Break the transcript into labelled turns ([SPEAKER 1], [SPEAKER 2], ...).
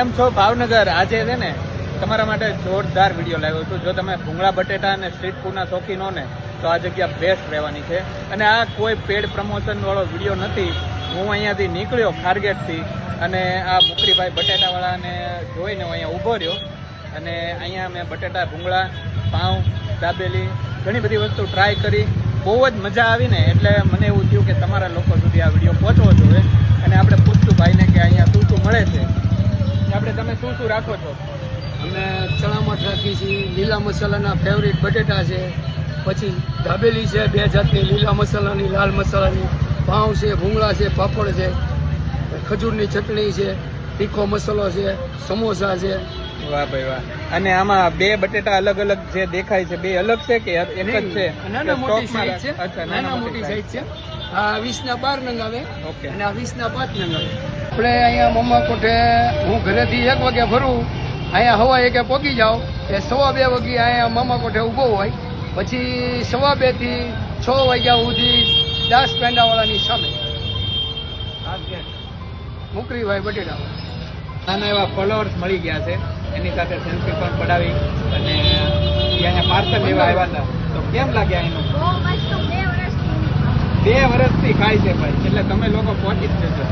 [SPEAKER 1] કેમ છો ભાવનગર? આજે છે ને તમારા માટે જોરદાર વિડીયો લાવ્યો છું. જો તમે ભૂંગળા બટેટા અને સ્ટ્રીટ ફૂડના શોખીન હો ને તો આ જગ્યા બેસ્ટ રહેવાની છે. અને આ કોઈ પેડ પ્રમોશન વાળો વિડીયો નથી. હું અહીંયાથી નીકળ્યો ખારગેટથી અને આ મુકરીભાઈ બટેટાવાળાને જોઈને હું અહીંયા ઊભો રહ્યો અને અહીંયા મેં બટેટા, ભૂંગળા, પાઉં, દાબેલી ઘણી બધી વસ્તુ ટ્રાય કરી. બહુ જ મજા આવી ને એટલે મને એવું થયું કે તમારા લોકો સુધી આ વિડીયો પહોંચવો જોઈએ અને આપણે પૂછશું ભાઈને કે અહીંયા શું શું મળે છે. આપણે તમે શું શું રાખો છો?
[SPEAKER 2] અમે ચણા મઠ રાખીએ છીએ, લીલા મસાલાના ફેવરિટ બટેટા છે, પછી દાબેલી છે 2 જાતની, લીલા મસાલાની, લાલ મસાલાની, પાઉં છે, ભૂંગળા છે, પાપડ છે, ખજૂરની ચટણી છે, તીખો મસાલો છે, સમોસા છે.
[SPEAKER 1] વાહ ભાઈ વાહ. અને આમાં બે બટેટા અલગ અલગ જે દેખાય છે બે અલગ છે કે એક જ છે?
[SPEAKER 2] નાના મોટી સાઈઝ છે.
[SPEAKER 1] અચ્છા,
[SPEAKER 2] નાના મોટી સાઈઝ છે. આ 20 ના 12 નંગ આવે
[SPEAKER 1] ઓકે.
[SPEAKER 2] અને આ 20 ના 5 નંગ આવે. આપણે અહીંયા મમ્મા કોઠે હું ઘરેથી 1 વાગે ભરું, અહીંયા હવા 1 પહોંચી જાઓ એ 2:15 વાગે અહીંયા મામા કોઠે ઊભો હોય, પછી 2:15 થી 6 વાગ્યા સુધી દાસ પેંડાવાળાની સામે મુકરીભાઈ બટેટા.
[SPEAKER 1] નાના એવા ફોલોઅર્સ મળી ગયા છે, એની સાથે સેલ્ફી પણ પડાવી અને અહીંયા પાર્સલ લેવા આવ્યા હતા. તો કેમ લાગ્યા એનું? 2 વર્ષથી ખાય છે ભાઈ, એટલે તમે લોકો પહોંચી જ જશો.